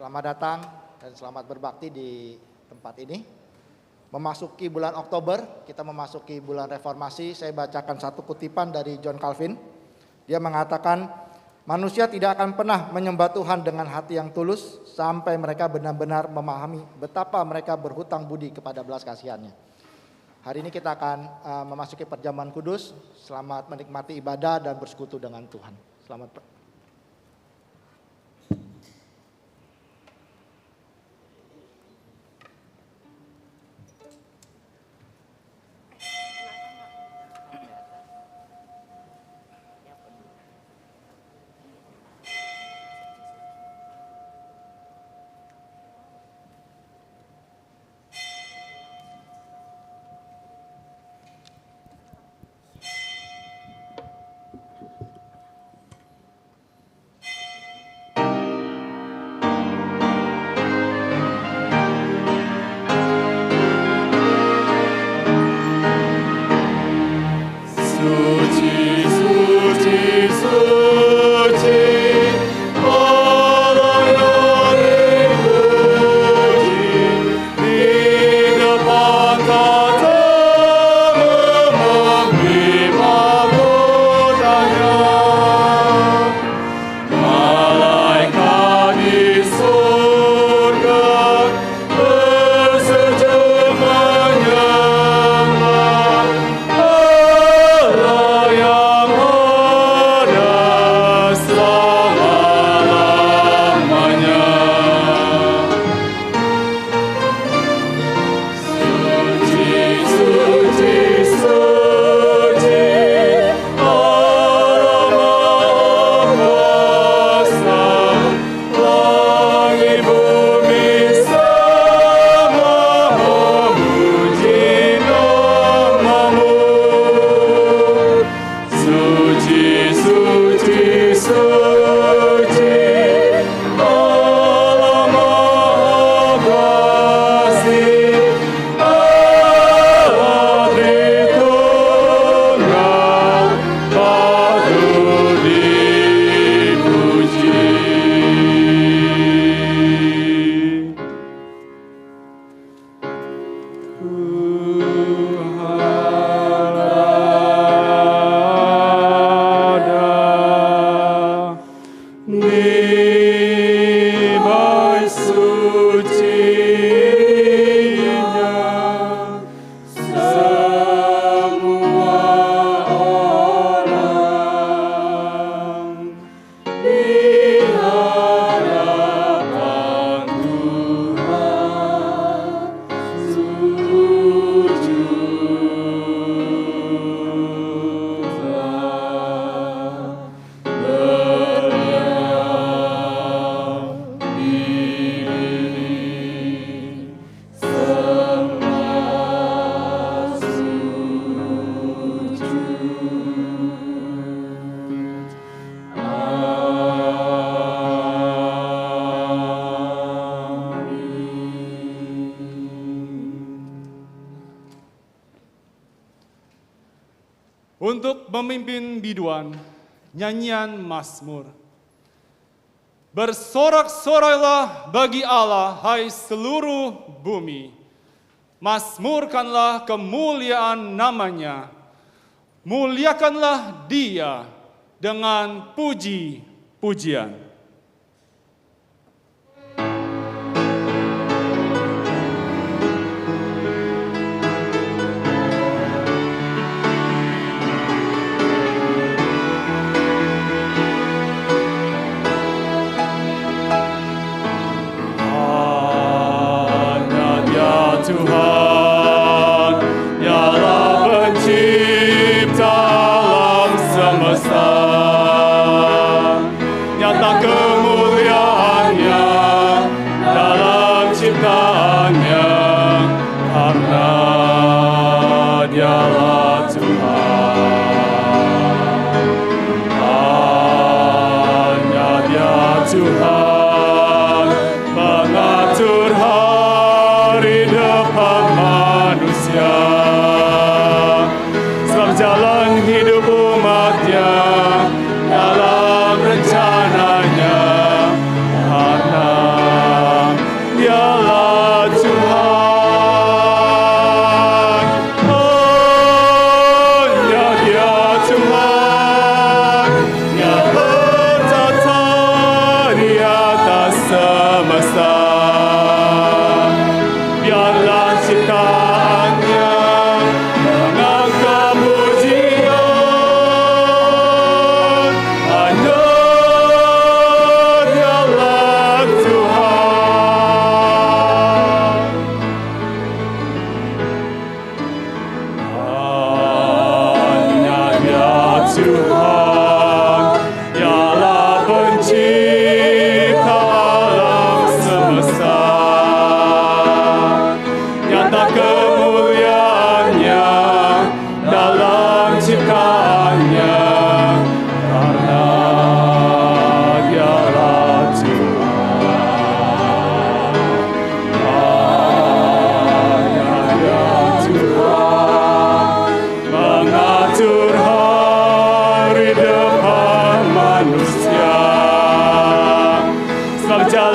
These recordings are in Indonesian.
Selamat datang dan selamat berbakti di tempat ini. Memasuki bulan Oktober, kita memasuki bulan reformasi. Saya bacakan satu kutipan dari John Calvin. Dia mengatakan, manusia tidak akan pernah menyembah Tuhan dengan hati yang tulus sampai mereka benar-benar memahami betapa mereka berhutang budi kepada belas kasihannya. Hari ini kita akan memasuki perjamuan kudus. Selamat menikmati ibadah dan bersekutu dengan Tuhan. Selamat. Untuk memimpin biduan, nyanyian Mazmur. Bersorak-sorailah bagi Allah, hai seluruh bumi. Mazmurkanlah kemuliaan namanya. Muliakanlah Dia dengan puji-pujian. Tuhan, Dialah pencipta alam semesta, nyata kemuliaannya dalam ciptaannya, karena Dialah Tuhan. Hanya Dia Tuhan mengatur hari depan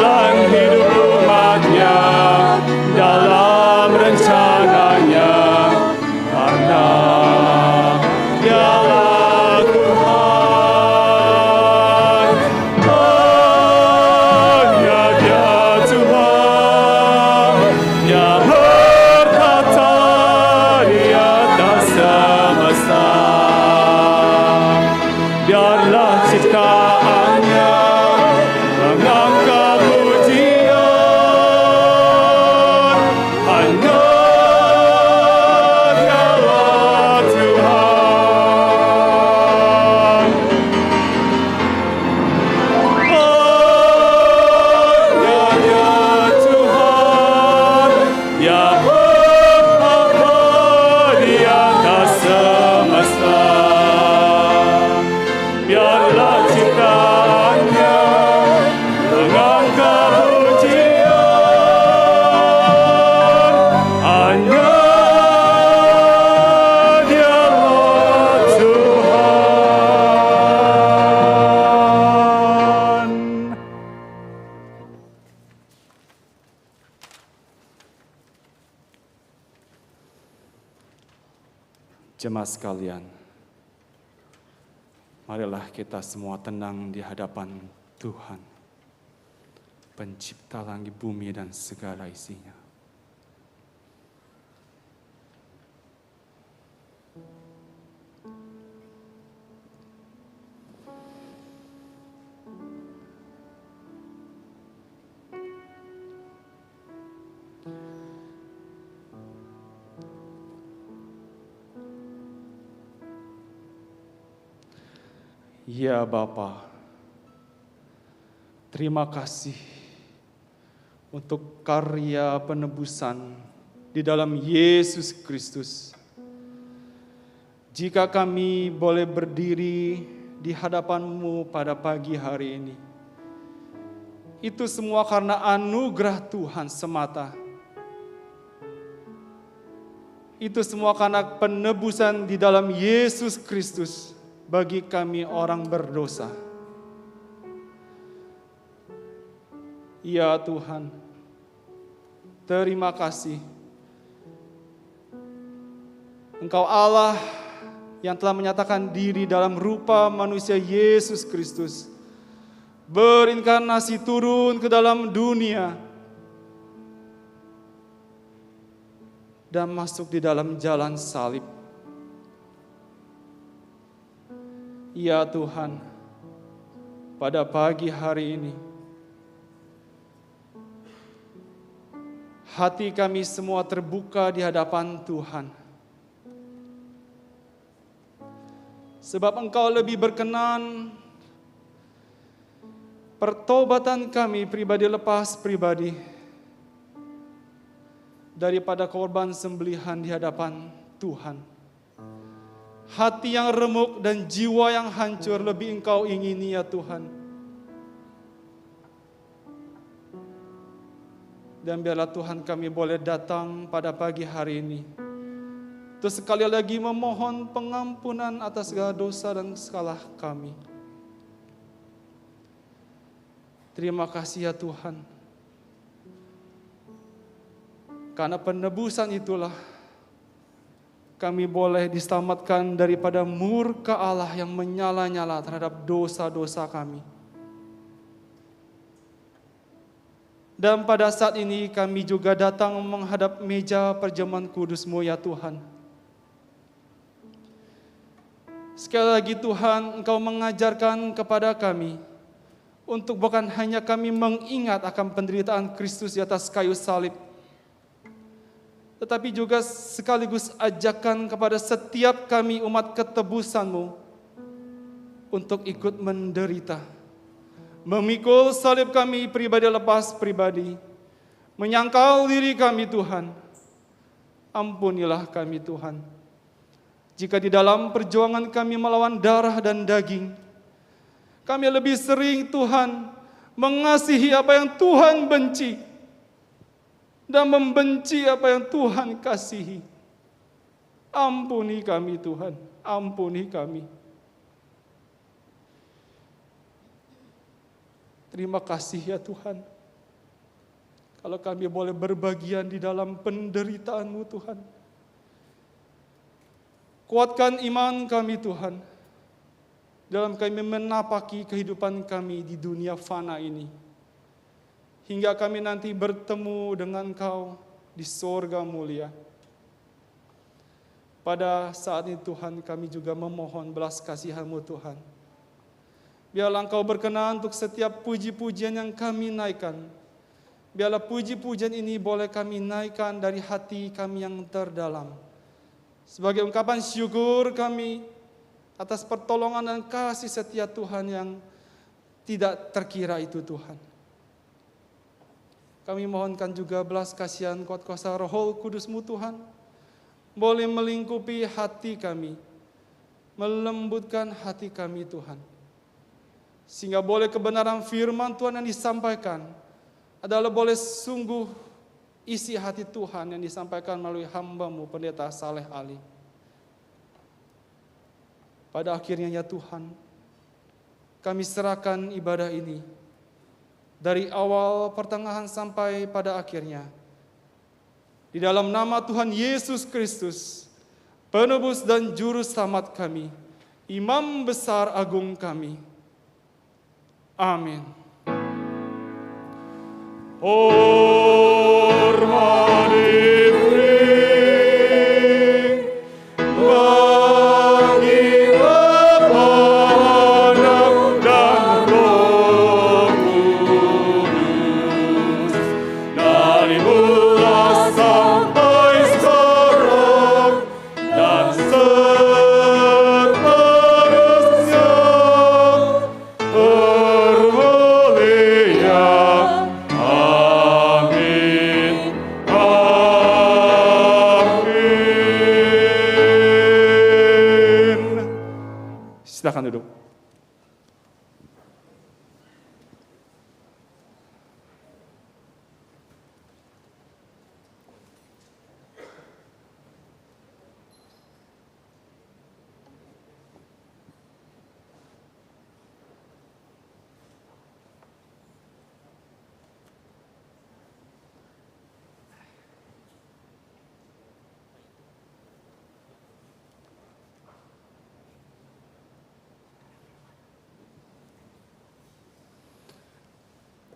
jalan hidup umatnya, dalam rencananya, karena Dialah Tuhan. Hanya Dia Tuhan yang bertata di atas semesta. Biarlah ciptaannya mengangkat pujian. Hanya Dialah Tuhan. Hanya Dia Tuhan yang bertata di atas semesta. Biarlah ciptaannya mengangkat pujian. Hanya Dialah Tuhan. Jemaat sekalian, marilah kita semua tenang di hadapan Tuhan, Pencipta langit bumi dan segala isinya. Ya Bapa, terima kasih untuk karya penebusan di dalam Yesus Kristus. Jika kami boleh berdiri di hadapan-Mu pada pagi hari ini, itu semua karena anugerah Tuhan semata. Itu semua karena penebusan di dalam Yesus Kristus bagi kami orang berdosa. Ya Tuhan, terima kasih. Engkau Allah yang telah menyatakan diri dalam rupa manusia Yesus Kristus, berinkarnasi turun ke dalam dunia dan masuk di dalam jalan salib. Ya Tuhan, pada pagi hari ini, hati kami semua terbuka di hadapan Tuhan. Sebab Engkau lebih berkenan pertobatan kami pribadi lepas pribadi daripada korban sembelihan di hadapan Tuhan. Hati yang remuk dan jiwa yang hancur lebih Engkau ingini ya Tuhan. Dan biarlah Tuhan kami boleh datang pada pagi hari ini, terus sekali lagi memohon pengampunan atas segala dosa dan salah kami. Terima kasih ya Tuhan, karena penebusan itulah kami boleh diselamatkan daripada murka Allah yang menyala-nyala terhadap dosa-dosa kami. Dan pada saat ini kami juga datang menghadap meja perjamuan kudus-Mu ya Tuhan. Sekali lagi Tuhan, Engkau mengajarkan kepada kami untuk bukan hanya kami mengingat akan penderitaan Kristus di atas kayu salib, tetapi juga sekaligus ajakan kepada setiap kami umat ketebusan-Mu untuk ikut menderita, memikul salib kami pribadi lepas pribadi, menyangkal diri kami Tuhan. Ampunilah kami Tuhan, jika di dalam perjuangan kami melawan darah dan daging, kami lebih sering Tuhan mengasihi apa yang Tuhan benci, dan membenci apa yang Tuhan kasihi. Ampuni kami Tuhan, ampuni kami. Terima kasih ya Tuhan, Kalau kami boleh berbagian di dalam penderitaan-Mu Tuhan. Kuatkan iman kami Tuhan, dalam kami menapaki kehidupan kami di dunia fana ini. Hingga kami nanti bertemu dengan Kau di sorga mulia. Pada saat ini Tuhan, kami juga memohon belas kasihan-Mu Tuhan. Biarlah Engkau berkenan untuk setiap puji-pujian yang kami naikkan. Biarlah puji-pujian ini boleh kami naikkan dari hati kami yang terdalam. Sebagai ungkapan syukur kami atas pertolongan dan kasih setia Tuhan yang tidak terkira itu Tuhan. Kami mohonkan juga belas kasihan kuat kuasa Roh Kudus-Mu Tuhan, boleh melingkupi hati kami, melembutkan hati kami Tuhan. Sehingga boleh kebenaran firman Tuhan yang disampaikan adalah boleh sungguh isi hati Tuhan yang disampaikan melalui hamba-Mu Pendeta Saleh Ali. Pada akhirnya ya Tuhan, kami serahkan ibadah ini dari awal, pertengahan sampai pada akhirnya. Di dalam nama Tuhan Yesus Kristus, penebus dan juru selamat kami, Imam besar agung kami. Amin. Hormat diberi bagi Bapa, Anak, dan Roh Kudus, dari mula sampai sekarang dan seterusnya. Silakan duduk.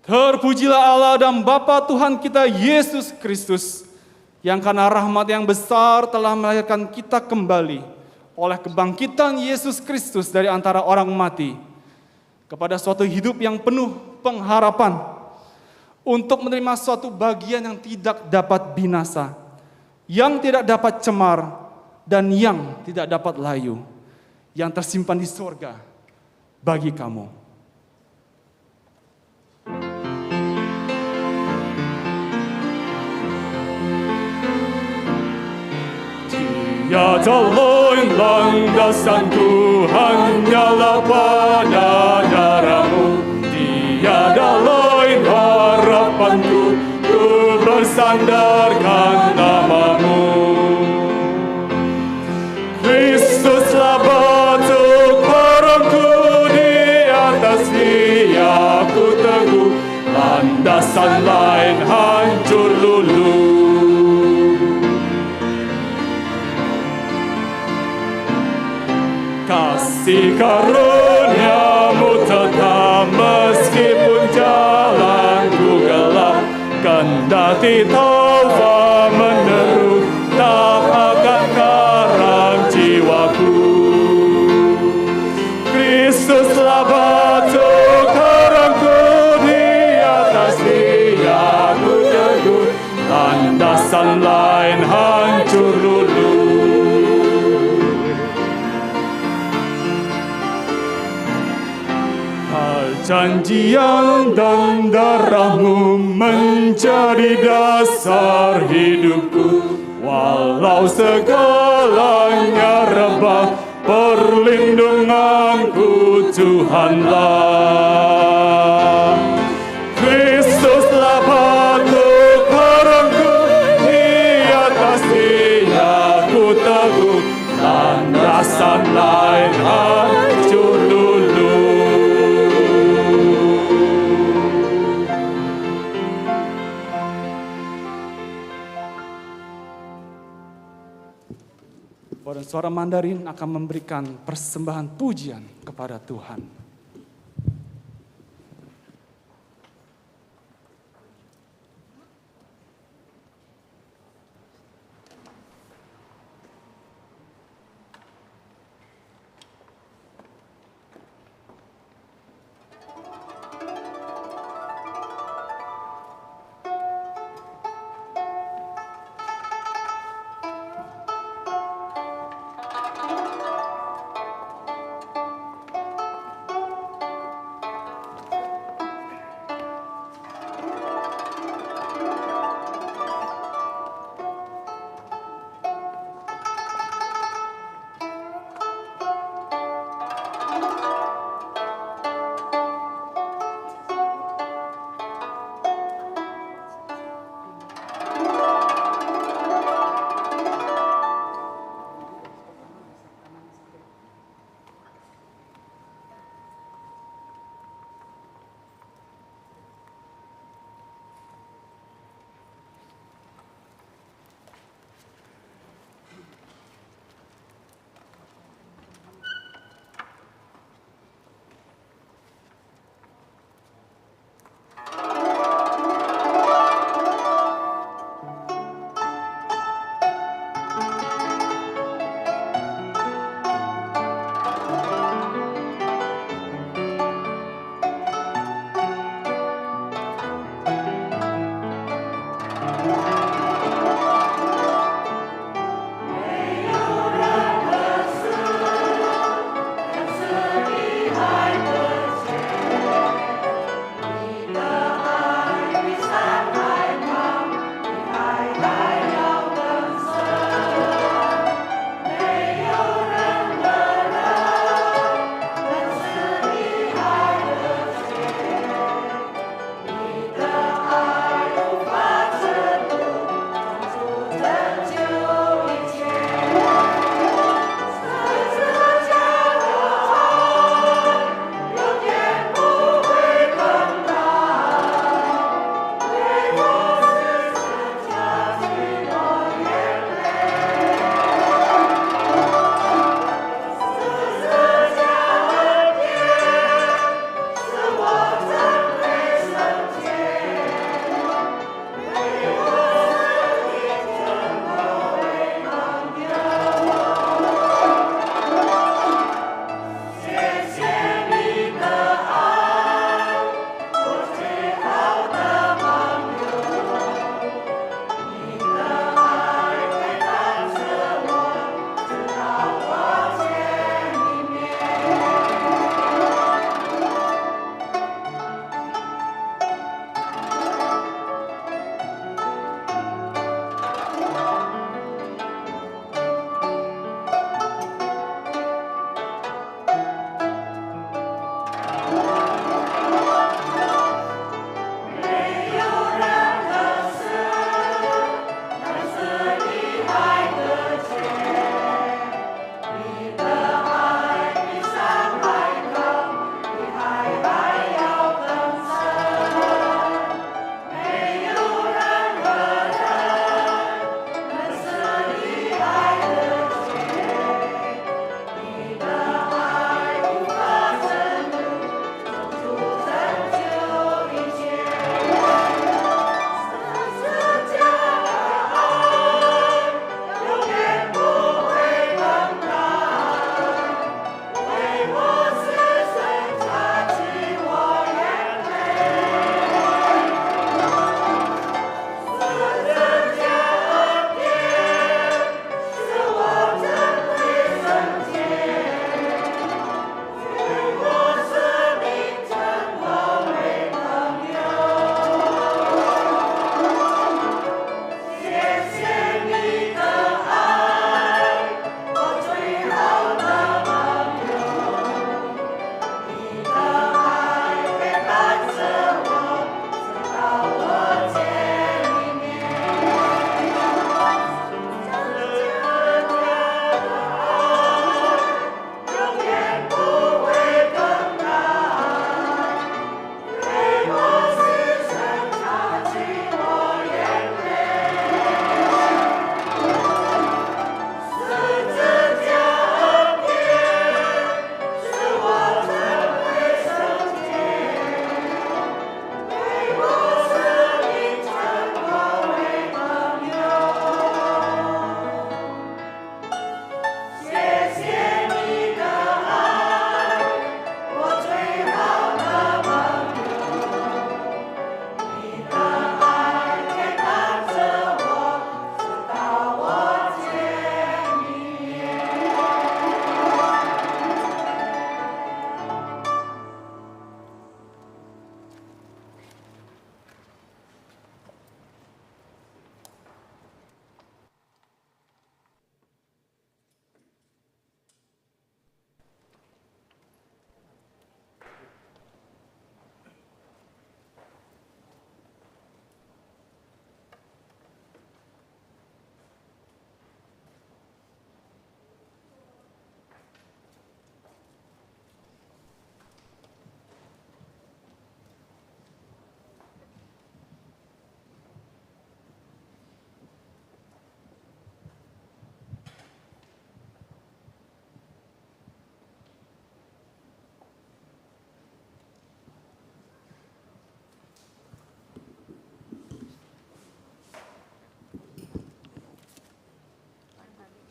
Terpujilah Allah dan Bapa Tuhan kita Yesus Kristus, yang karena rahmat yang besar telah melahirkan kita kembali oleh kebangkitan Yesus Kristus dari antara orang mati kepada suatu hidup yang penuh pengharapan untuk menerima suatu bagian yang tidak dapat binasa, yang tidak dapat cemar, dan yang tidak dapat layu, yang tersimpan di surga bagi kamu. Tiada lain landasanku, hanyalah pada darah-Mu. Tiada lain harapanku, ku bersandarkan nama-Mu. Kristuslah batu karangku, di atas Dia ku teguh, landasan lain hancur luluh. Kasih karunia-Mu tetap meskipun jalanku gelap, kendati taufan meneru, tak akan karam jiwaku. Kristuslah batu karangku, di atas Dia ku teguh, landasan lain hancur luluh. Janjian dan darah-Mu menjadi dasar hidupku, walau segalanya rebah, perlindunganku Tuhanlah. Kristuslah batu karangku, di atas Dia ku teguh, landasan lain hancur luluh. Paduan Suara Mandarin akan memberikan persembahan pujian kepada Tuhan.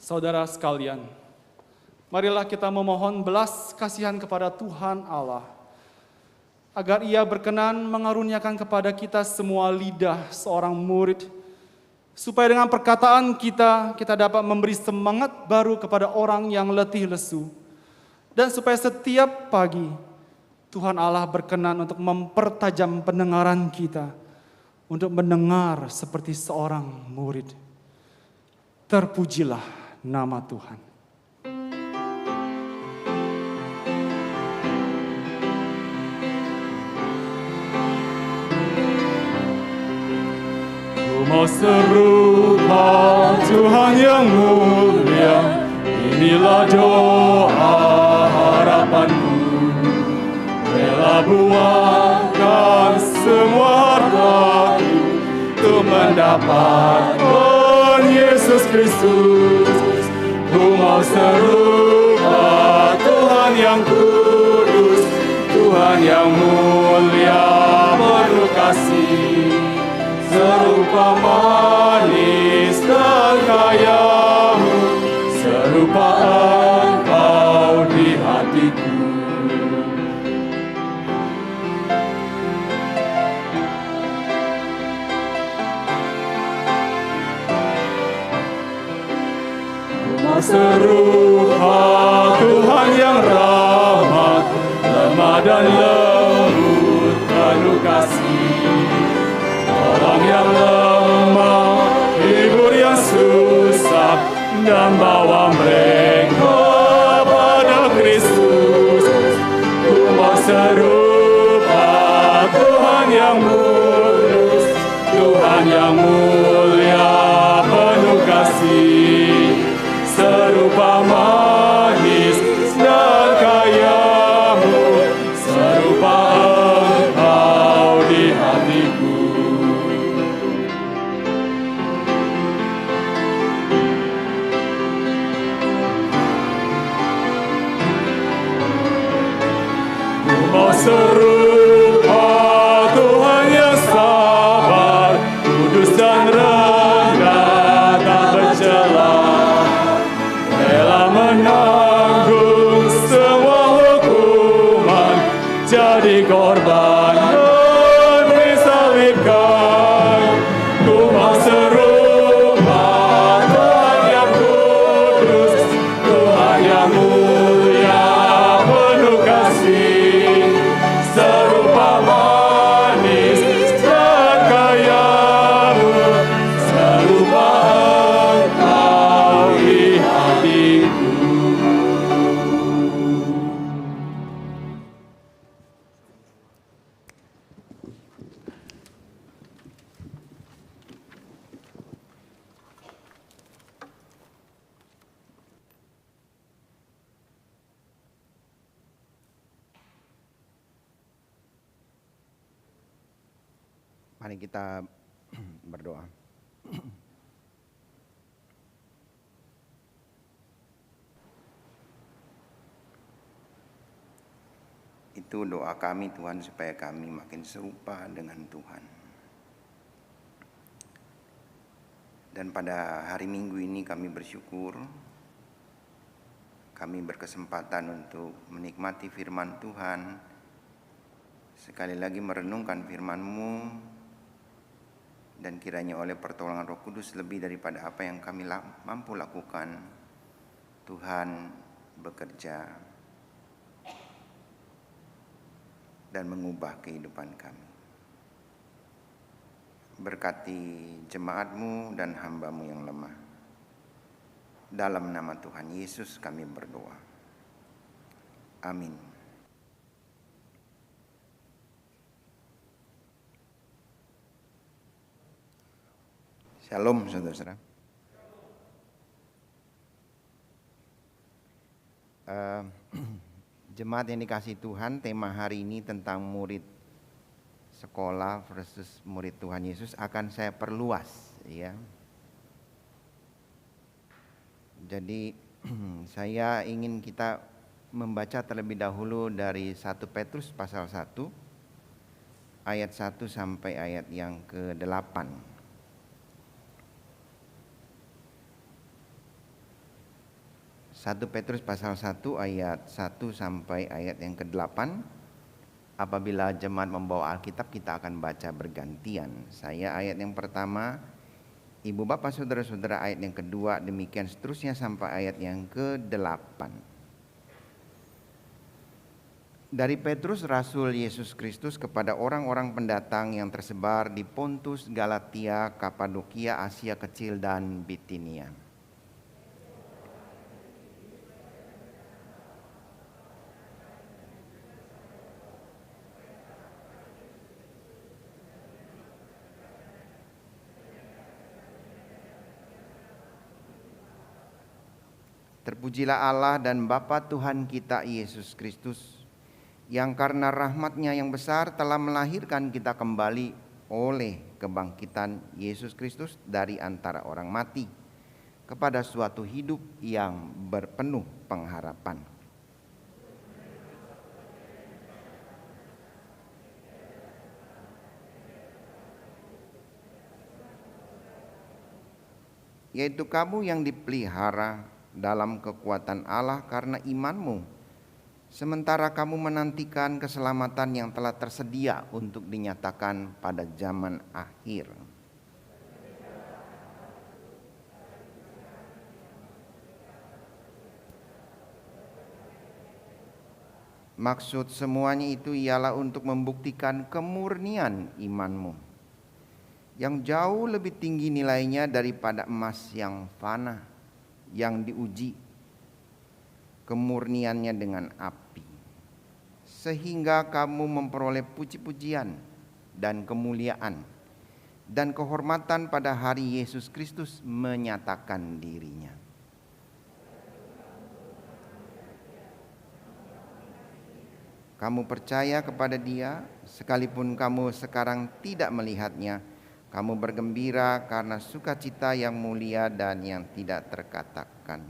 Saudara sekalian, marilah kita memohon belas kasihan kepada Tuhan Allah, agar Ia berkenan mengaruniakan kepada kita semua lidah seorang murid, supaya dengan perkataan kita dapat memberi semangat baru kepada orang yang letih lesu, dan supaya setiap pagi Tuhan Allah berkenan untuk mempertajam pendengaran kita, untuk mendengar seperti seorang murid. Terpujilah nama Tuhan. Ku mau serupa Tuhan yang mulia, inilah doa harapanku. Rela buangkan semua hartaku untuk mendapatkan Yesus Kristus. Ku mau serupa Tuhan yang kudus, Tuhan yang mulia penuh kasih, serupa manis dan kayamu, serupa Engkau di hatiku. Serupa Tuhan yang rahmat, lemah dan lembut penuh kasih, tolong yang lemah, hibur yang susah, dan bawa mereka pada Kristus. Ku mau serupa Tuhan yang mulus, Tuhan yang mulia penuh kasih, serupa manis dan kayamu, serupa Engkau di hatiku. Ku mau serupa Tuhan yang sabar, kudus dan rendah tak bercela, menanggung semua hukuman, jadi korban dan disalibkan. Ku mau serupa Tuhan yang kudus, Tuhan yang mulia penuh kasih, serupa manis dan kayamu, serupa Engkau di hatiku. Mari kita berdoa. Itu doa kami Tuhan, supaya kami makin serupa dengan Tuhan. Dan pada hari Minggu ini kami bersyukur kami berkesempatan untuk menikmati firman Tuhan, sekali lagi merenungkan firman-Mu, dan kiranya oleh pertolongan Roh Kudus lebih daripada apa yang kami mampu lakukan, Tuhan bekerja dan mengubah kehidupan kami. Berkati jemaat-Mu dan hamba-Mu yang lemah. Dalam nama Tuhan Yesus kami berdoa. Amin. Shalom saudara-saudara. Jemaat yang dikasihi Tuhan, tema hari ini tentang murid sekolah versus murid Tuhan Yesus akan saya perluas, ya. Jadi saya ingin kita membaca terlebih dahulu dari 1 Petrus pasal 1 ayat 1 sampai ayat yang ke-8. 1 Petrus pasal 1 ayat 1 sampai ayat yang ke-8. Apabila jemaat membawa Alkitab, kita akan baca bergantian. Saya ayat yang pertama, Ibu Bapak Saudara-saudara ayat yang kedua, demikian seterusnya sampai ayat yang ke-8. Dari Petrus Rasul Yesus Kristus kepada orang-orang pendatang yang tersebar di Pontus, Galatia, Kapadokia, Asia Kecil dan Bitinia. Terpujilah Allah dan Bapa Tuhan kita Yesus Kristus, yang karena rahmat-Nya yang besar telah melahirkan kita kembali oleh kebangkitan Yesus Kristus dari antara orang mati kepada suatu hidup yang berpenuh pengharapan. Yaitu kamu yang dipelihara dalam kekuatan Allah karena imanmu, sementara kamu menantikan keselamatan yang telah tersedia untuk dinyatakan pada zaman akhir. Maksud semuanya itu ialah untuk membuktikan kemurnian imanmu, yang jauh lebih tinggi nilainya daripada emas yang fana, yang diuji kemurniannya dengan api, sehingga kamu memperoleh puji-pujian dan kemuliaan dan kehormatan pada hari Yesus Kristus menyatakan dirinya. Kamu percaya kepada Dia, sekalipun kamu sekarang tidak melihatnya. Kamu bergembira karena sukacita yang mulia dan yang tidak terkatakan.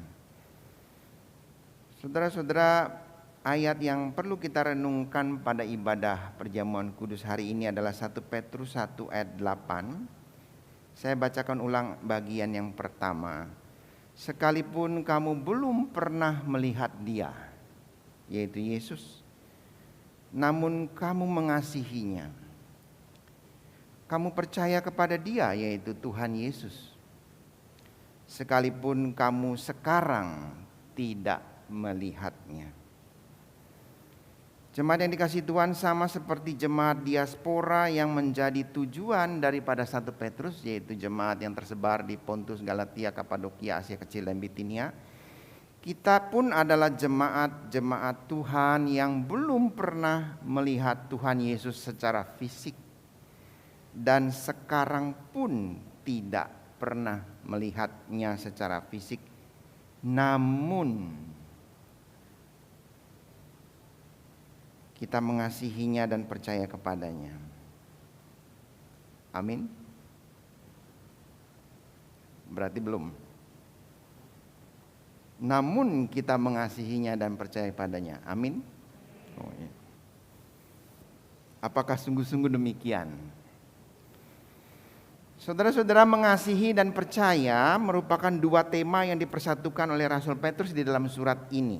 Saudara-saudara, ayat yang perlu kita renungkan pada ibadah perjamuan kudus hari ini adalah 1 Petrus 1 ayat 8. Saya bacakan ulang bagian yang pertama. Sekalipun kamu belum pernah melihat Dia, yaitu Yesus, namun kamu mengasihinya. Kamu percaya kepada Dia, yaitu Tuhan Yesus, sekalipun kamu sekarang tidak melihatnya. Jemaat yang dikasihi Tuhan, sama seperti jemaat diaspora yang menjadi tujuan daripada 1 Petrus, yaitu jemaat yang tersebar di Pontus, Galatia, Kapadokia, Asia Kecil dan Bitinia, kita pun adalah jemaat Tuhan yang belum pernah melihat Tuhan Yesus secara fisik, dan sekarang pun tidak pernah melihatnya secara fisik, namun kita mengasihinya dan percaya kepadanya. Amin. Berarti belum. Namun kita mengasihinya dan percaya kepadanya. Amin. Oh, ya. Apakah sungguh-sungguh demikian? Saudara-saudara, mengasihi dan percaya merupakan dua tema yang dipersatukan oleh Rasul Petrus di dalam surat ini.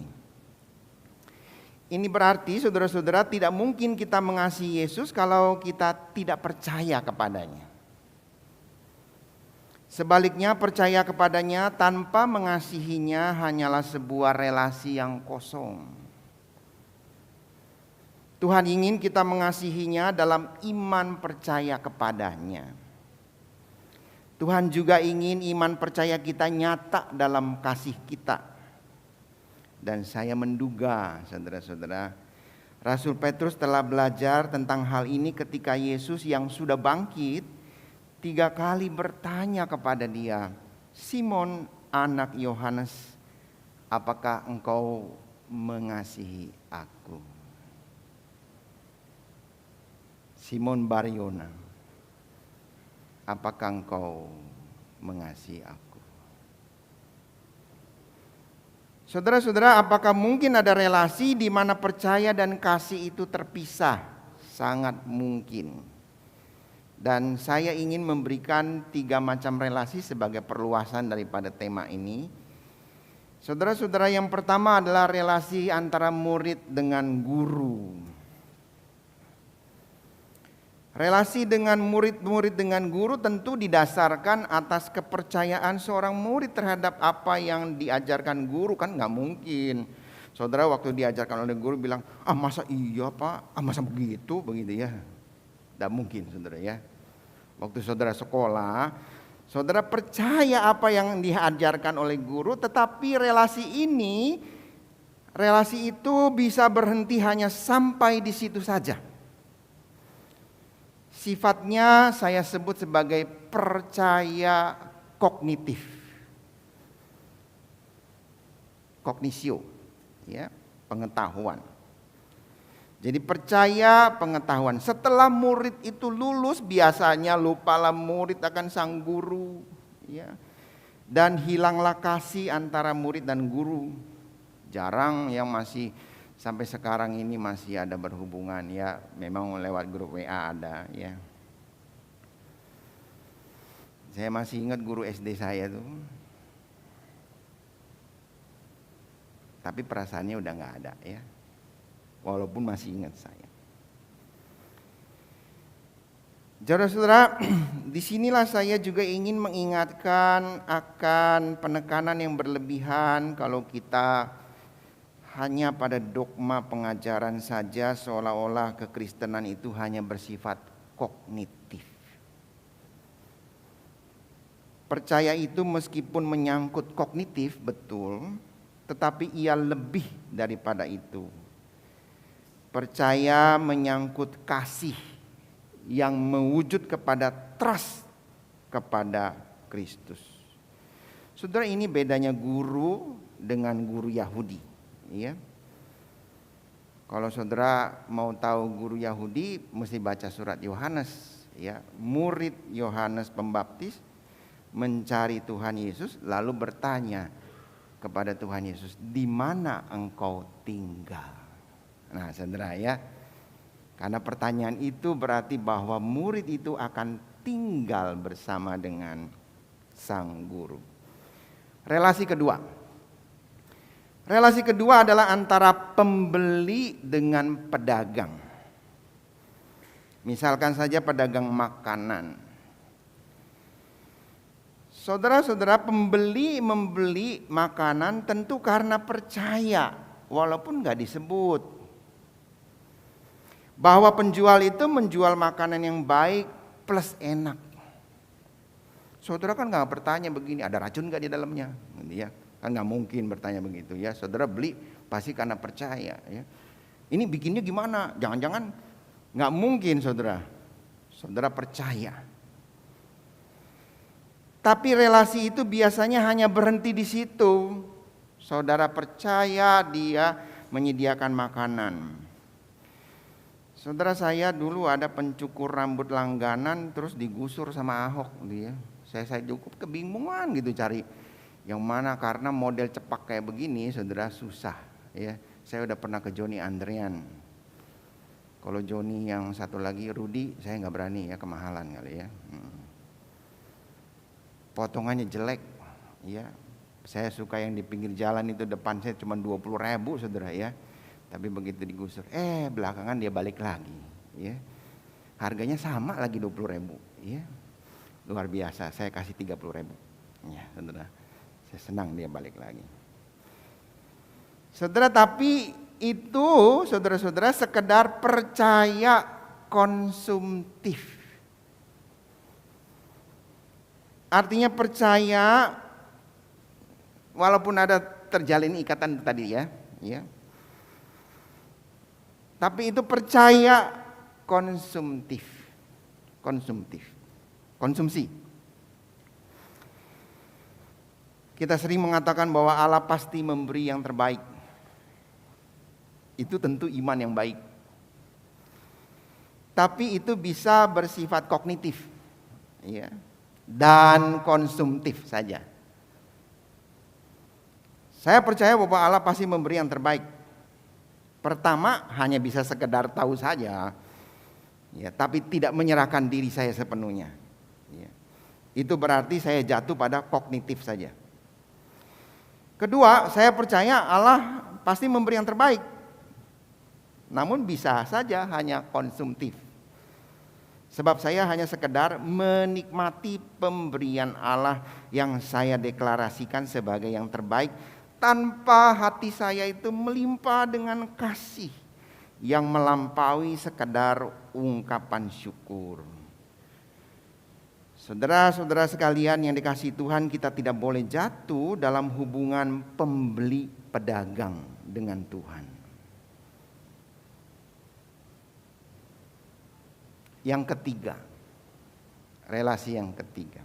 Ini berarti saudara-saudara, tidak mungkin kita mengasihi Yesus kalau kita tidak percaya kepadanya. Sebaliknya, percaya kepadanya tanpa mengasihinya hanyalah sebuah relasi yang kosong. Tuhan ingin kita mengasihinya dalam iman percaya kepadanya. Tuhan juga ingin iman percaya kita nyata dalam kasih kita. Dan saya menduga, saudara-saudara, Rasul Petrus telah belajar tentang hal ini ketika Yesus yang sudah bangkit 3 kali bertanya kepada dia, "Simon, anak Yohanes, apakah engkau mengasihi aku?" Simon Baryona, apakah engkau mengasihi aku? Saudara-saudara, apakah mungkin ada relasi di mana percaya dan kasih itu terpisah? Sangat mungkin. Dan saya ingin memberikan 3 macam relasi sebagai perluasan daripada tema ini. Saudara-saudara, yang pertama adalah relasi antara murid dengan guru. Relasi dengan murid dengan guru tentu didasarkan atas kepercayaan seorang murid terhadap apa yang diajarkan guru. Kan nggak mungkin saudara waktu diajarkan oleh guru bilang, masa iya pak, masa begitu ya. Nggak mungkin saudara ya. Waktu saudara sekolah, saudara percaya apa yang diajarkan oleh guru, tetapi relasi itu bisa berhenti hanya sampai di situ saja. Sifatnya saya sebut sebagai percaya kognitif. Kognisio, ya, pengetahuan. Jadi percaya pengetahuan. Setelah murid itu lulus, biasanya lupalah murid akan sang guru, ya. Dan hilanglah kasih antara murid dan guru. Jarang yang masih sampai sekarang ini masih ada berhubungan, ya, memang lewat grup WA ada, ya. Saya masih ingat guru SD saya tuh. Tapi perasaannya udah nggak ada, ya. Walaupun masih ingat saya. Saudara-saudara, disinilah saya juga ingin mengingatkan akan penekanan yang berlebihan kalau kita hanya pada dogma pengajaran saja, seolah-olah kekristenan itu hanya bersifat kognitif. Percaya itu meskipun menyangkut kognitif, betul, tetapi ia lebih daripada itu. Percaya menyangkut kasih yang mewujud kepada trust kepada Kristus. Saudara, ini bedanya guru dengan guru Yahudi. Ya. Kalau saudara mau tahu guru Yahudi, mesti baca surat Yohanes, ya. Murid Yohanes Pembaptis mencari Tuhan Yesus lalu bertanya kepada Tuhan Yesus, "Di mana engkau tinggal?" Nah, saudara ya. Karena pertanyaan itu berarti bahwa murid itu akan tinggal bersama dengan sang guru. Relasi kedua. Relasi kedua adalah antara pembeli dengan pedagang. Misalkan saja pedagang makanan. Saudara-saudara, pembeli membeli makanan tentu karena percaya, walaupun nggak disebut. Bahwa penjual itu menjual makanan yang baik plus enak. Saudara kan nggak bertanya begini, ada racun nggak di dalamnya, gitu ya. Kan nggak mungkin bertanya begitu ya. Saudara beli pasti karena percaya, ya. Ini bikinnya gimana? Jangan-jangan nggak mungkin saudara. Saudara percaya. Tapi relasi itu biasanya hanya berhenti di situ. Saudara percaya dia menyediakan makanan. Saudara, saya dulu ada pencukur rambut langganan terus digusur sama Ahok dia. Saya cukup kebingungan gitu cari yang mana, karena model cepak kayak begini saudara susah, ya. Saya udah pernah ke Joni Andrian. Kalau Joni yang satu lagi Rudi, saya nggak berani ya, kemahalan kali ya. Potongannya jelek, ya. Saya suka yang di pinggir jalan itu, depan saya cuma 20.000 saudara ya. Tapi begitu digusur, belakangan dia balik lagi, ya. Harganya sama lagi 20.000, ya. Luar biasa, saya kasih 30.000, ya saudara. Saya senang dia balik lagi. Saudara, tapi itu saudara-saudara sekedar percaya konsumtif. Artinya percaya walaupun ada terjalin ikatan tadi ya. Tapi itu percaya konsumtif. Konsumsi. Kita sering mengatakan bahwa Allah pasti memberi yang terbaik. Itu tentu iman yang baik. Tapi itu bisa bersifat kognitif, ya, dan konsumtif saja. Saya percaya bahwa Allah pasti memberi yang terbaik. Pertama, hanya bisa sekedar tahu saja, ya, tapi tidak menyerahkan diri saya sepenuhnya. Ya. Itu berarti saya jatuh pada kognitif saja. Kedua, saya percaya Allah pasti memberi yang terbaik. Namun bisa saja hanya konsumtif. Sebab saya hanya sekedar menikmati pemberian Allah yang saya deklarasikan sebagai yang terbaik, tanpa hati saya itu melimpah dengan kasih yang melampaui sekedar ungkapan syukur. Saudara-saudara sekalian yang dikasihi Tuhan, kita tidak boleh jatuh dalam hubungan pembeli pedagang dengan Tuhan. Yang ketiga, relasi yang ketiga,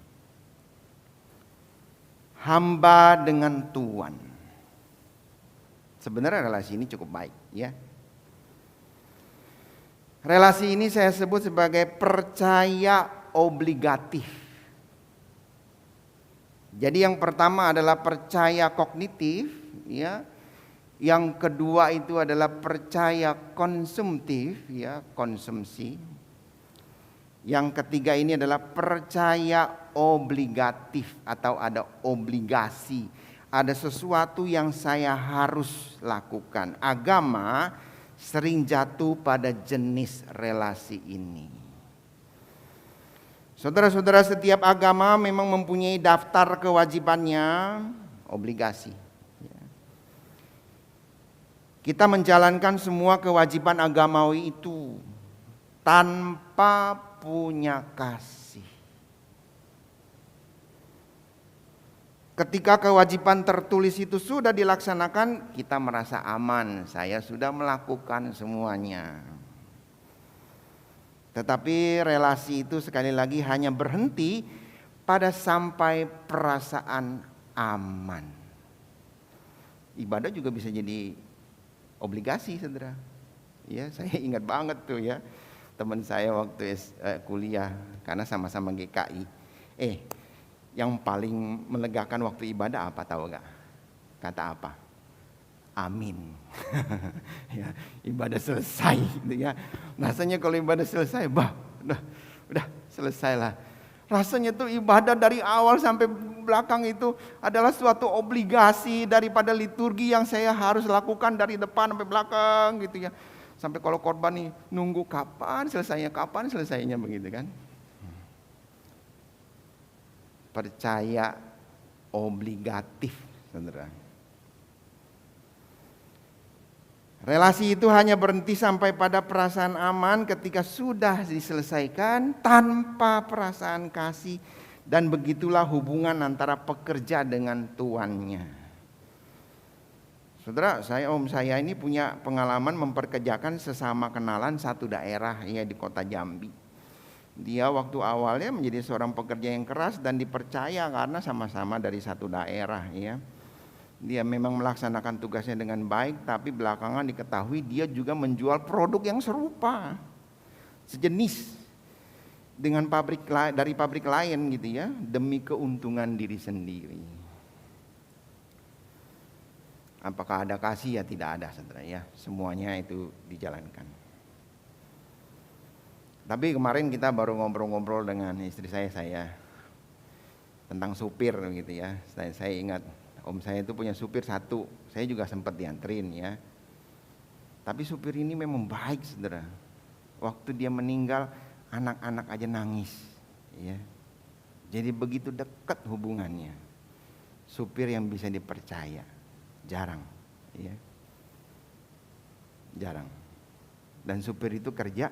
hamba dengan Tuhan. Sebenarnya relasi ini cukup baik, ya. Relasi ini saya sebut sebagai percaya obligatif. Jadi yang pertama adalah percaya kognitif, ya. Yang kedua itu adalah percaya konsumtif, ya, konsumsi. Yang ketiga ini adalah percaya obligatif atau ada obligasi. Ada sesuatu yang saya harus lakukan. Agama sering jatuh pada jenis relasi ini. Saudara-saudara, setiap agama memang mempunyai daftar kewajibannya, obligasi. Kita menjalankan semua kewajiban agamawi itu tanpa punya kasih. Ketika kewajiban tertulis itu sudah dilaksanakan, kita merasa aman, saya sudah melakukan semuanya. Tetapi relasi itu sekali lagi hanya berhenti pada sampai perasaan aman. Ibadah juga bisa jadi obligasi, saudara. Ya, saya ingat banget tuh, ya. Teman saya waktu kuliah, karena sama-sama GKI. Yang paling melegakan waktu ibadah apa, tahu gak? Kata apa? Amin. Ya, ibadah selesai, gitu ya. Rasanya kalau ibadah selesai, udah selesai lah. Rasanya tuh ibadah dari awal sampai belakang itu adalah suatu obligasi daripada liturgi yang saya harus lakukan dari depan sampai belakang, gitu ya. Sampai kalau korban nih nunggu kapan selesainya begitu kan. Percaya obligatif, saudara. Relasi itu hanya berhenti sampai pada perasaan aman ketika sudah diselesaikan tanpa perasaan kasih. Dan begitulah hubungan antara pekerja dengan tuannya. Saudara, om saya ini punya pengalaman memperkerjakan sesama kenalan satu daerah, ya, di kota Jambi. Dia waktu awalnya menjadi seorang pekerja yang keras dan dipercaya karena sama-sama dari satu daerah, ya. Dia memang melaksanakan tugasnya dengan baik, tapi belakangan diketahui dia juga menjual produk yang serupa, sejenis dengan dari pabrik lain, gitu ya, demi keuntungan diri sendiri. Apakah ada kasih? Ya tidak ada, saudara, ya. Semuanya itu dijalankan. Tapi kemarin kita baru ngobrol-ngobrol dengan istri saya tentang supir, gitu ya. Saya ingat om saya itu punya supir satu. Saya juga sempat dianterin, ya. Tapi supir ini memang baik, saudara. Waktu dia meninggal, anak-anak aja nangis, ya. Jadi begitu dekat hubungannya. Supir yang bisa dipercaya. Jarang, ya. Jarang. Dan supir itu kerja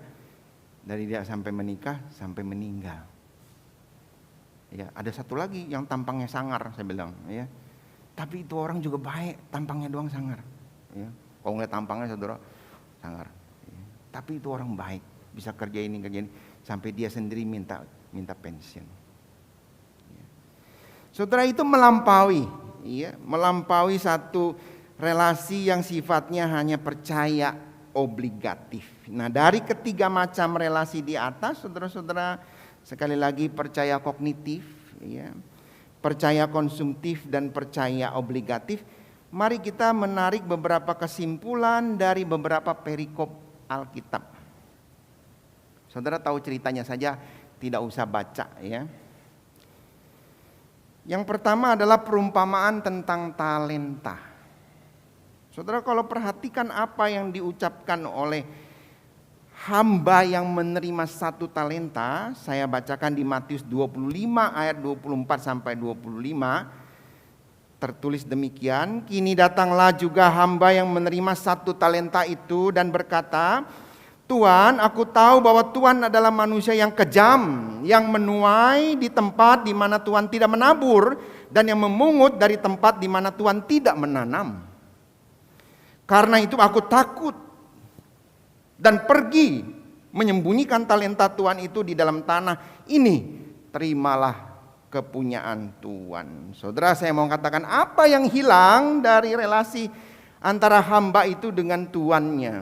dari dia sampai menikah sampai meninggal. Ya, ada satu lagi yang tampangnya sangar, saya bilang, ya. Tapi itu orang juga baik, tampangnya doang sangar, ya. Kalau ngeliat tampangnya, saudara, sangar, ya. Tapi itu orang baik, bisa kerja ini sampai dia sendiri minta pensiun, ya. Saudara, itu melampaui, ya, melampaui satu relasi yang sifatnya hanya percaya obligatif. Nah, dari ketiga macam relasi di atas, saudara-saudara, sekali lagi percaya kognitif, ya, percaya konsumtif dan percaya obligatif. Mari kita menarik beberapa kesimpulan dari beberapa perikop Alkitab. Saudara tahu ceritanya saja, tidak usah baca, ya. Yang pertama adalah perumpamaan tentang talenta. Saudara, kalau perhatikan apa yang diucapkan oleh hamba yang menerima 1 talenta, saya bacakan di Matius 25 ayat 24 sampai 25. Tertulis demikian, kini datanglah juga hamba yang menerima 1 talenta itu dan berkata, Tuan, aku tahu bahwa Tuhan adalah manusia yang kejam, yang menuai di tempat di mana Tuhan tidak menabur, dan yang memungut dari tempat di mana Tuhan tidak menanam. Karena itu aku takut dan pergi menyembunyikan talenta Tuhan itu di dalam tanah. Ini terimalah kepunyaan Tuhan. Saudara, saya mau katakan apa yang hilang dari relasi antara hamba itu dengan tuannya.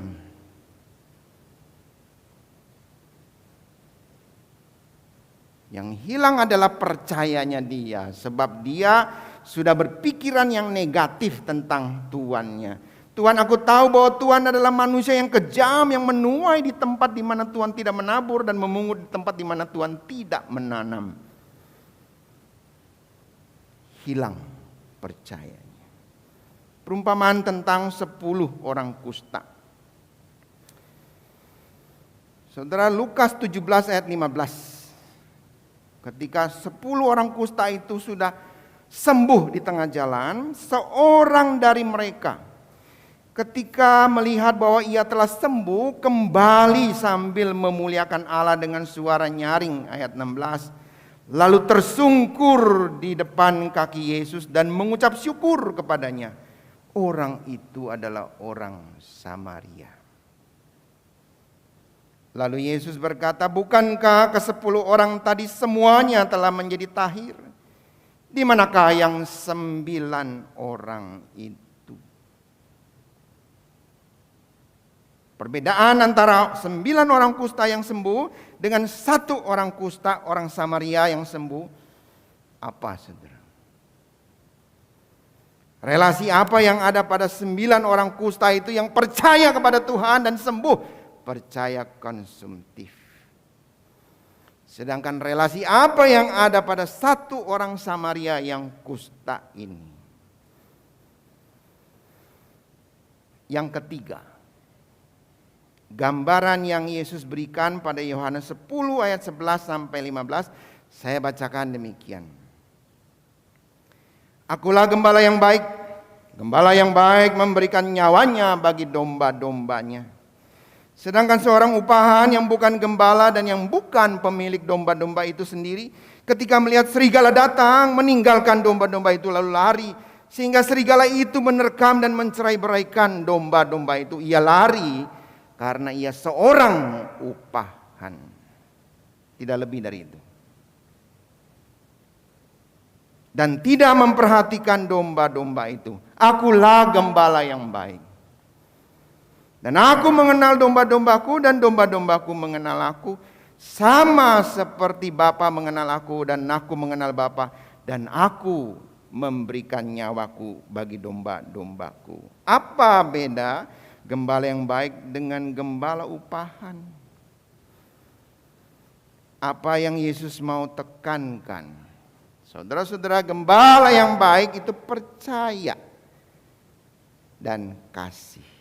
Yang hilang adalah percayanya dia, sebab dia sudah berpikiran yang negatif tentang tuannya. Tuhan, aku tahu bahwa Tuhan adalah manusia yang kejam, yang menuai di tempat di mana Tuhan tidak menabur dan memungut di tempat di mana Tuhan tidak menanam. Hilang percayanya. Perumpamaan tentang 10 orang kusta. Saudara, Lukas 17 ayat 15. Ketika 10 orang kusta itu sudah sembuh di tengah jalan, seorang dari mereka ketika melihat bahwa ia telah sembuh, kembali sambil memuliakan Allah dengan suara nyaring, ayat 16. Lalu tersungkur di depan kaki Yesus dan mengucap syukur kepadanya. Orang itu adalah orang Samaria. Lalu Yesus berkata, bukankah ke-10 orang tadi semuanya telah menjadi tahir? Di manakah yang 9 orang itu? Perbedaan antara 9 orang kusta yang sembuh dengan 1 orang kusta, orang Samaria yang sembuh, apa, saudara? Relasi apa yang ada pada 9 orang kusta itu yang percaya kepada Tuhan dan sembuh? Percaya konsumtif. Sedangkan relasi apa yang ada pada 1 orang Samaria yang kusta ini? Yang ketiga, gambaran yang Yesus berikan pada Yohanes 10 ayat 11 sampai 15, saya bacakan demikian. Akulah gembala yang baik. Gembala yang baik memberikan nyawanya bagi domba-dombanya. Sedangkan seorang upahan yang bukan gembala dan yang bukan pemilik domba-domba itu sendiri, ketika melihat serigala datang, meninggalkan domba-domba itu lalu lari. Sehingga serigala itu menerkam dan mencerai-beraikan domba-domba itu. Ia lari karena ia seorang upahan. Tidak lebih dari itu. Dan tidak memperhatikan domba-domba itu. Akulah gembala yang baik. Dan aku mengenal domba-dombaku dan domba-dombaku mengenal aku. Sama seperti Bapa mengenal aku dan aku mengenal Bapa. Dan aku memberikan nyawaku bagi domba-dombaku. Apa beda gembala yang baik dengan gembala upahan? Apa yang Yesus mau tekankan? Saudara-saudara, gembala yang baik itu percaya dan kasih.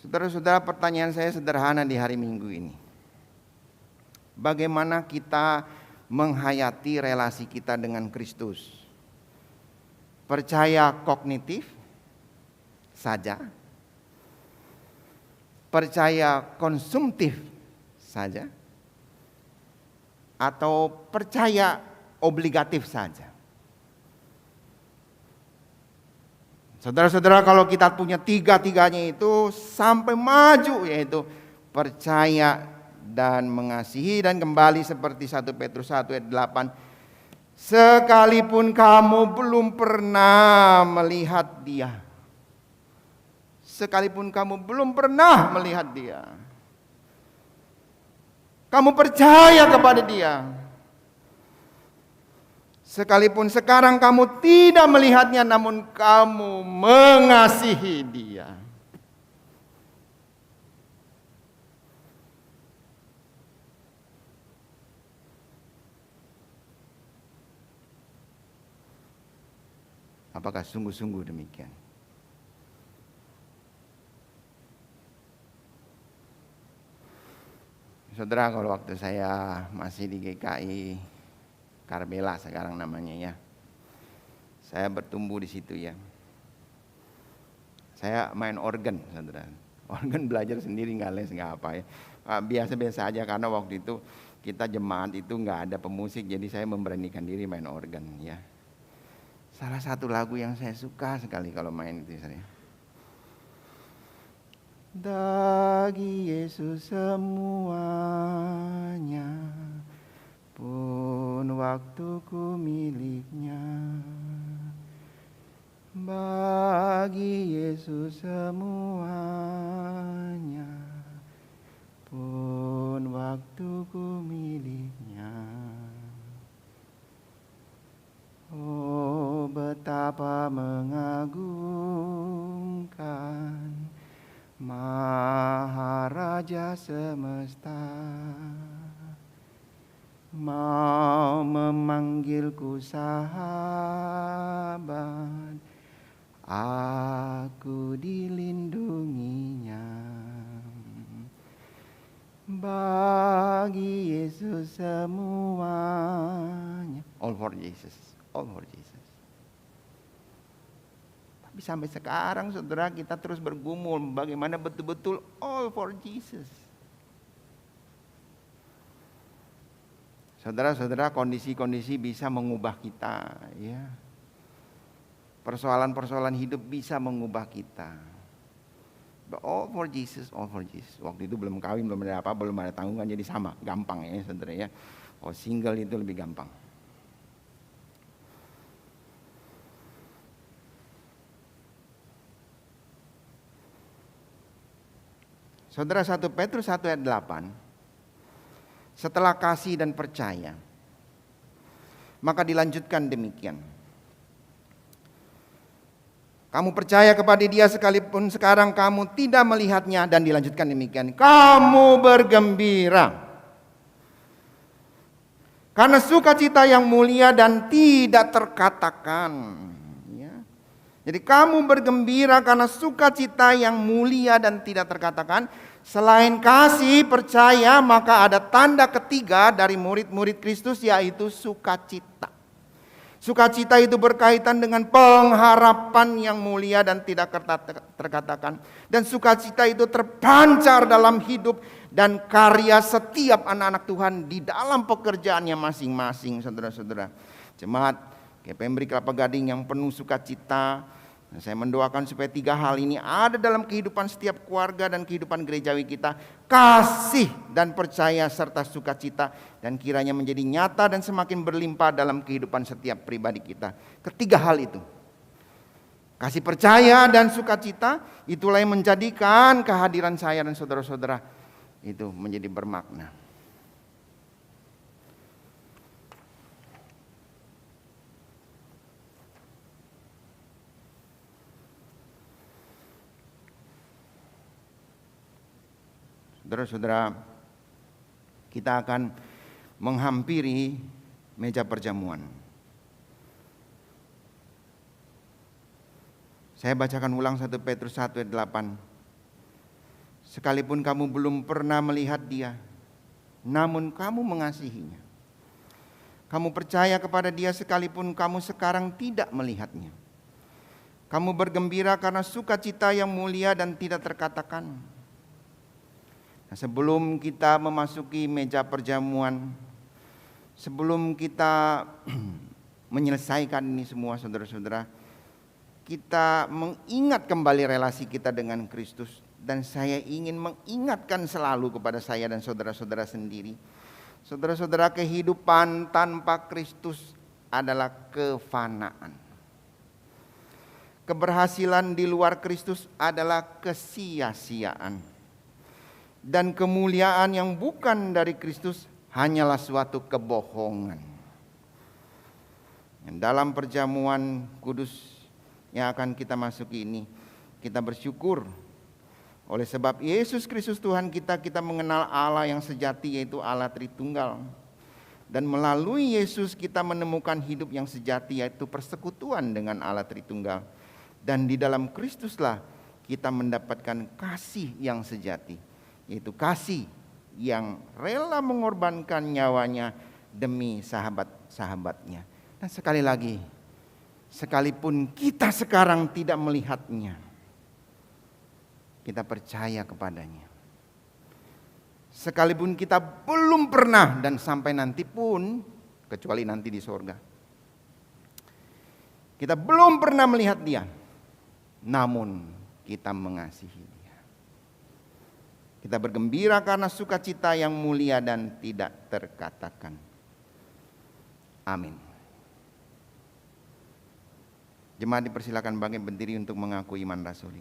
Saudara-saudara, pertanyaan saya sederhana di hari Minggu ini. Bagaimana kita menghayati relasi kita dengan Kristus? Percaya kognitif saja? Percaya konsumtif saja? Atau percaya obligatif saja? Saudara-saudara, kalau kita punya tiga-tiganya itu sampai maju, yaitu percaya dan mengasihi, dan kembali seperti 1 Petrus 1 ayat 8. Sekalipun kamu belum pernah melihat dia. Sekalipun kamu belum pernah melihat dia. Kamu percaya kepada dia. Sekalipun sekarang kamu tidak melihatnya, namun kamu mengasihi dia. Apakah sungguh-sungguh demikian? Saudara, kalau waktu saya masih di GKI Karbela sekarang namanya ya, saya bertumbuh di situ ya. Saya main organ, saudara. Organ belajar sendiri, nggak les, nggak apa ya. Biasa-biasa aja karena waktu itu kita jemaat itu nggak ada pemusik, jadi saya memberanikan diri main organ ya. Salah satu lagu yang saya suka sekali kalau main itu saya. Bagi Yesus semuanya, pun waktuku miliknya. Bagi Yesus semuanya, pun waktuku miliknya. Oh, betapa mengagumkan Maharaja semesta, mau memanggilku sahabat, aku dilindunginya. Bagi Yesus semuanya, all for Jesus, all for Jesus. Tapi sampai sekarang saudara kita terus bergumul bagaimana betul-betul all for Jesus. Saudara-saudara, kondisi-kondisi bisa mengubah kita ya. Persoalan-persoalan hidup bisa mengubah kita. But all for Jesus, all for Jesus. Waktu itu belum kawin, belum ada apa, belum ada tanggungan, jadi sama, gampang ya saudara ya. Oh, single itu lebih gampang. Saudara, 1 Petrus 1 ayat 8. Setelah kasih dan percaya, maka dilanjutkan demikian. Kamu percaya kepada Dia sekalipun sekarang kamu tidak melihatnya, dan dilanjutkan demikian. Kamu bergembira karena sukacita yang mulia dan tidak terkatakan. Jadi kamu bergembira karena sukacita yang mulia dan tidak terkatakan. Selain kasih, percaya, maka ada tanda ketiga dari murid-murid Kristus, yaitu sukacita. Sukacita itu berkaitan dengan pengharapan yang mulia dan tidak terkatakan. Dan sukacita itu terpancar dalam hidup dan karya setiap anak-anak Tuhan di dalam pekerjaannya masing-masing, saudara-saudara. Jemaat GPMBRI Kelapa Gading yang penuh sukacita. Dan saya mendoakan supaya 3 hal ini ada dalam kehidupan setiap keluarga dan kehidupan gerejawi kita. Kasih dan percaya serta sukacita, dan kiranya menjadi nyata dan semakin berlimpah dalam kehidupan setiap pribadi kita. Ketiga hal itu, kasih, percaya, dan sukacita, itulah yang menjadikan kehadiran saya dan saudara-saudara itu menjadi bermakna. Saudara-saudara, kita akan menghampiri meja perjamuan. Saya bacakan ulang 1 Petrus 1 ayat 8. Sekalipun kamu belum pernah melihat Dia, namun kamu mengasihinya. Kamu percaya kepada Dia sekalipun kamu sekarang tidak melihatnya. Kamu bergembira karena sukacita yang mulia dan tidak terkatakan. Nah, sebelum kita memasuki meja perjamuan, sebelum kita menyelesaikan ini semua, saudara-saudara, kita mengingat kembali relasi kita dengan Kristus. Dan saya ingin mengingatkan selalu kepada saya dan saudara-saudara sendiri. Saudara-saudara, kehidupan tanpa Kristus adalah kefanaan. Keberhasilan di luar Kristus adalah kesia-siaan. Dan kemuliaan yang bukan dari Kristus hanyalah suatu kebohongan. Dan dalam perjamuan kudus yang akan kita masuki ini, kita bersyukur oleh sebab Yesus Kristus Tuhan kita mengenal Allah yang sejati, yaitu Allah Tritunggal. Dan melalui Yesus kita menemukan hidup yang sejati, yaitu persekutuan dengan Allah Tritunggal. Dan di dalam Kristuslah kita mendapatkan kasih yang sejati, yaitu kasih yang rela mengorbankan nyawanya demi sahabat-sahabatnya. Dan sekali lagi, sekalipun kita sekarang tidak melihatnya, kita percaya kepadanya. Sekalipun kita belum pernah dan sampai nanti pun, kecuali nanti di sorga, kita belum pernah melihat dia, namun kita mengasihi dia. Kita bergembira karena sukacita yang mulia dan tidak terkatakan. Amin. Jemaat dipersilakan bangkit berdiri untuk mengaku iman rasuli.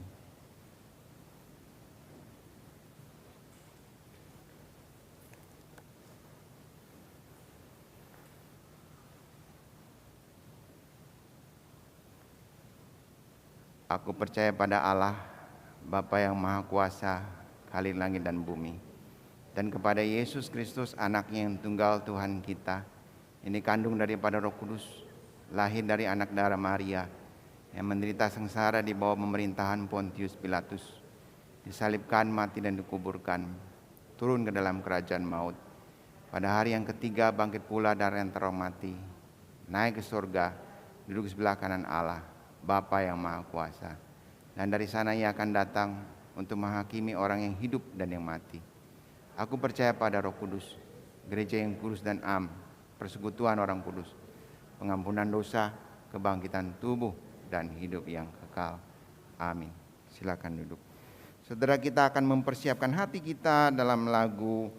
Aku percaya pada Allah, Bapa yang Maha Kuasa, Khalil langit dan bumi, dan kepada Yesus Kristus, Anaknya yang tunggal Tuhan kita, ini kandung daripada Roh Kudus, lahir dari anak darah Maria, yang menderita sengsara di bawah pemerintahan Pontius Pilatus, disalibkan, mati dan dikuburkan, turun ke dalam kerajaan maut. Pada hari yang ketiga bangkit pula dari antara mati, naik ke surga, duduk sebelah kanan Allah, Bapa yang Maha Kuasa. Dan dari sana ia akan datang untuk menghakimi orang yang hidup dan yang mati. Aku percaya pada Roh Kudus, gereja yang kudus dan am, persekutuan orang kudus, pengampunan dosa, kebangkitan tubuh, dan hidup yang kekal. Amin. Silakan duduk. Saudara, kita akan mempersiapkan hati kita dalam lagu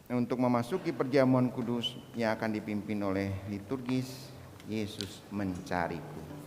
untuk memasuki perjamuan kudus yang akan dipimpin oleh liturgis Yesus Mencariku.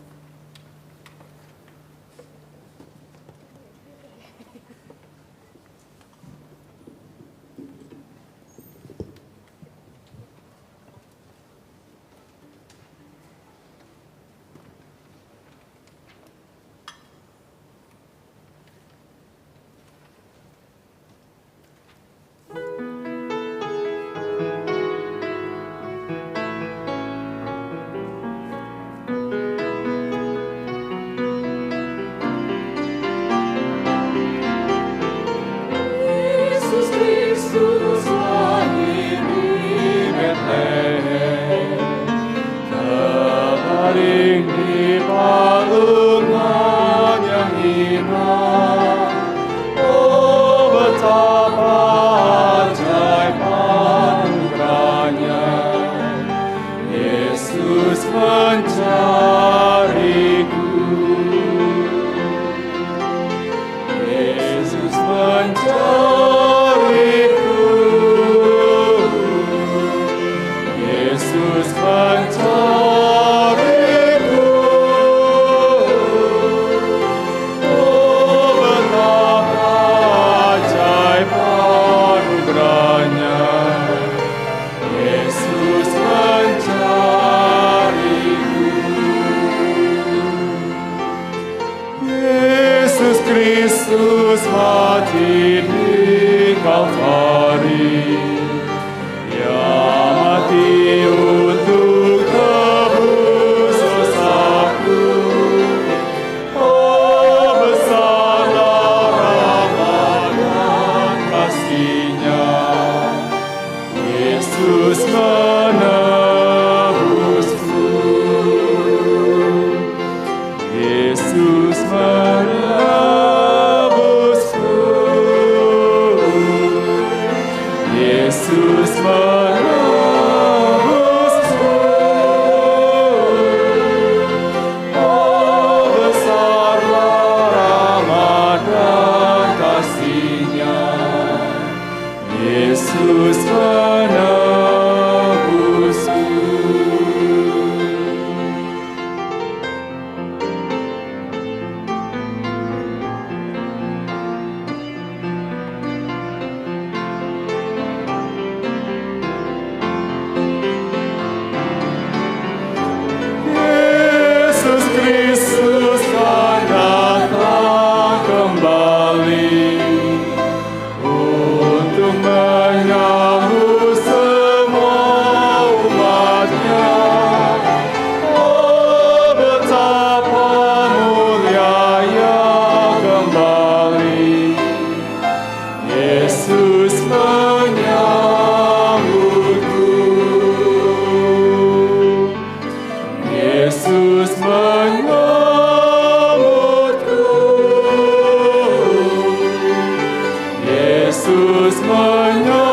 Yesus menyambutku.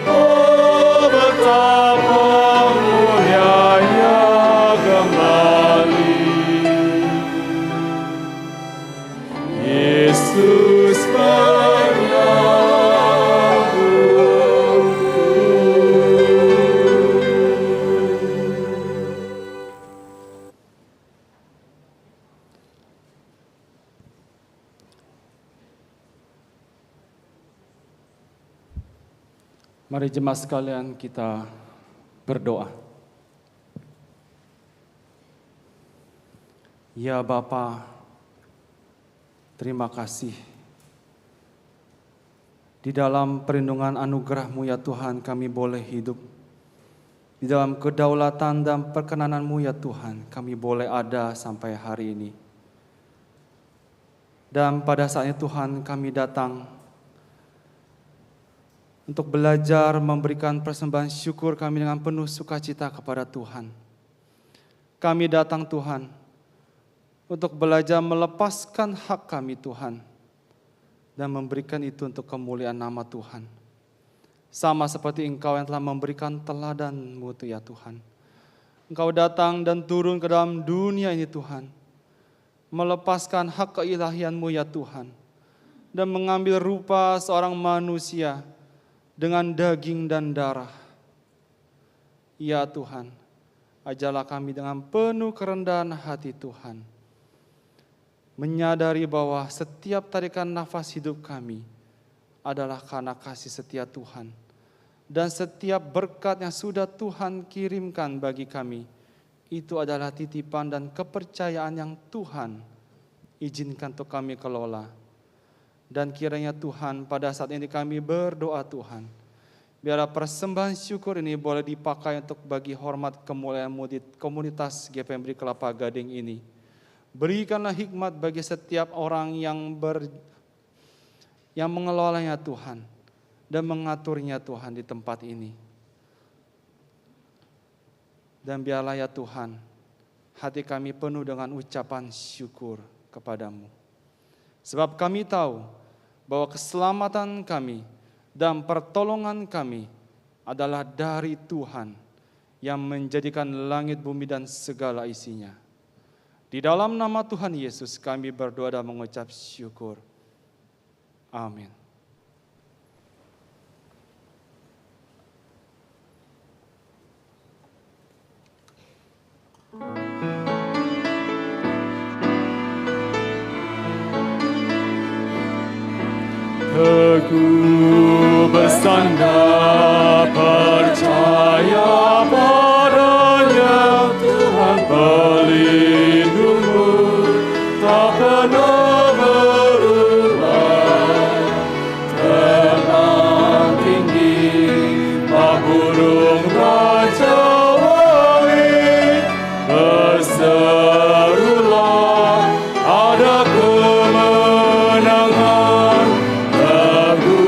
Oh, betapa mulianya kembali. Yesus Mari jemaat sekalian kita berdoa. Ya Bapa, terima kasih. Di dalam perlindungan anugerah-Mu ya Tuhan kami boleh hidup. Di dalam kedaulatan dan perkenanan-Mu ya Tuhan kami boleh ada sampai hari ini. Dan pada saatnya Tuhan kami datang untuk belajar memberikan persembahan syukur kami dengan penuh sukacita kepada Tuhan. Kami datang Tuhan untuk belajar melepaskan hak kami Tuhan dan memberikan itu untuk kemuliaan nama Tuhan. Sama seperti Engkau yang telah memberikan teladan-Mu ya Tuhan. Engkau datang dan turun ke dalam dunia ini Tuhan, melepaskan hak keilahian-Mu ya Tuhan, dan mengambil rupa seorang manusia dengan daging dan darah. Ya Tuhan, ajarlah kami dengan penuh kerendahan hati Tuhan, menyadari bahwa setiap tarikan nafas hidup kami adalah karena kasih setia Tuhan, dan setiap berkat yang sudah Tuhan kirimkan bagi kami, itu adalah titipan dan kepercayaan yang Tuhan izinkan untuk kami kelola. Dan kiranya Tuhan pada saat ini kami berdoa Tuhan, biarlah persembahan syukur ini boleh dipakai untuk bagi hormat kemuliaan-Mu di komunitas GPMB Kelapa Gading ini. Berikanlah hikmat bagi setiap orang yang mengelolanya Tuhan dan mengaturnya Tuhan di tempat ini. Dan biarlah ya Tuhan, hati kami penuh dengan ucapan syukur kepada-Mu. Sebab kami tahu bahwa keselamatan kami dan pertolongan kami adalah dari Tuhan yang menjadikan langit, bumi, dan segala isinya. Di dalam nama Tuhan Yesus kami berdoa dan mengucap syukur. Amin. Teguh bersandar percaya padanya, Tuhan pelindungmu tak pernah berubah. Terbang tinggi bak burung raja wali, berserulah ada kemenangan. Lagu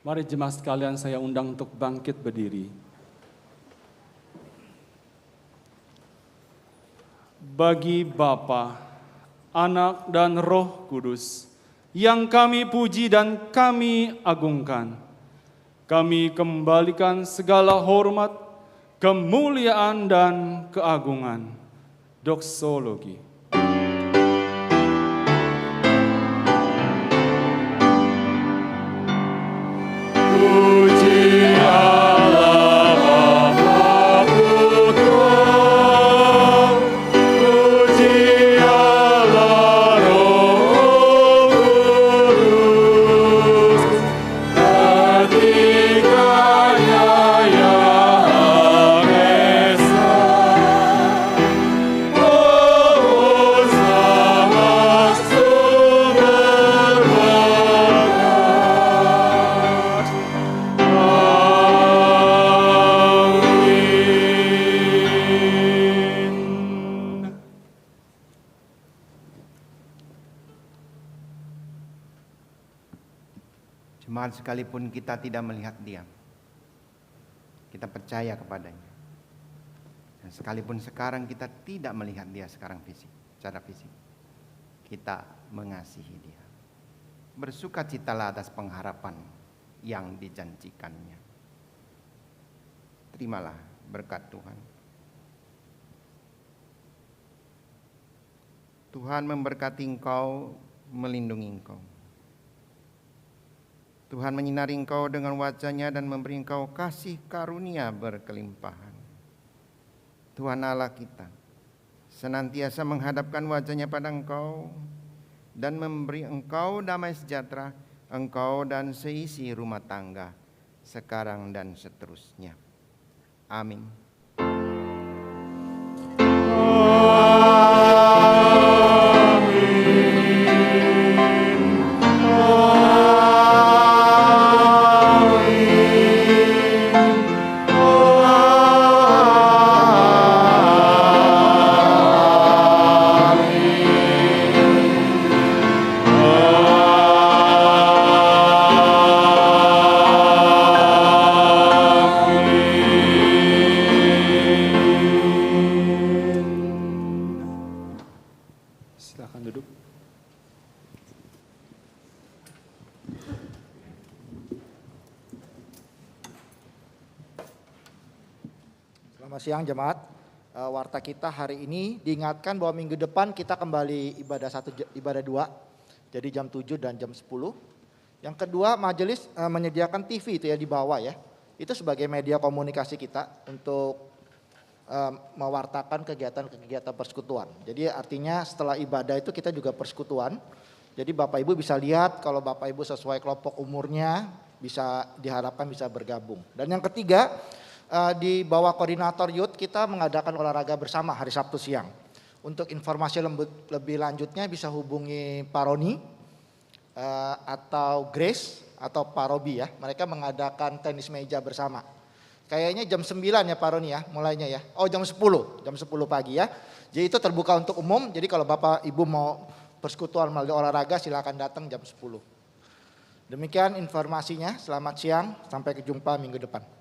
Mari jemaat sekalian saya undang untuk bangkit berdiri. Bagi Bapa, Anak dan Roh Kudus, yang kami puji dan kami agungkan, kami kembalikan segala hormat, kemuliaan dan keagungan. Doksologi. Puji Allah Bapa Putra, puji Allah Roh Kudus, ketiganya yang esa. Oh, sama sumber berbakat. Amin. Jemaat sekalipun kita tidak melihat Dia, kita percaya kepadanya. Dan sekalipun sekarang kita tidak melihat Dia secara fisik, kita mengasihi Dia. Bersukacitalah atas pengharapan yang dijanjikannya. Terimalah berkat Tuhan. Tuhan memberkati engkau, melindungi engkau. Tuhan menyinari engkau dengan wajah-Nya dan memberi engkau kasih karunia berkelimpahan. Tuhan Allah kita senantiasa menghadapkan wajah-Nya pada engkau dan memberi engkau damai sejahtera, engkau dan seisi rumah tangga, sekarang dan seterusnya. Amin. Silakan duduk. Selamat siang jemaat. Warta kita hari ini diingatkan bahwa minggu depan kita kembali ibadah 2. Jadi jam 7 dan jam 10. Yang kedua, majelis menyediakan TV itu ya di bawah ya. Itu sebagai media komunikasi kita untuk mewartakan kegiatan-kegiatan persekutuan. Jadi artinya setelah ibadah itu kita juga persekutuan. Jadi Bapak Ibu bisa lihat kalau Bapak Ibu sesuai kelompok umurnya bisa diharapkan bisa bergabung. Dan yang ketiga, di bawah koordinator youth kita mengadakan olahraga bersama hari Sabtu siang. Untuk informasi lebih lanjutnya bisa hubungi Pak Roni atau Grace atau Pak Robi ya. Mereka mengadakan tenis meja bersama. Kayaknya jam 9 ya Pak Roni ya mulainya ya. Oh jam 10 pagi ya. Jadi itu terbuka untuk umum. Jadi kalau Bapak Ibu mau persekutuan melalui olahraga silakan datang jam 10. Demikian informasinya. Selamat siang. Sampai jumpa minggu depan.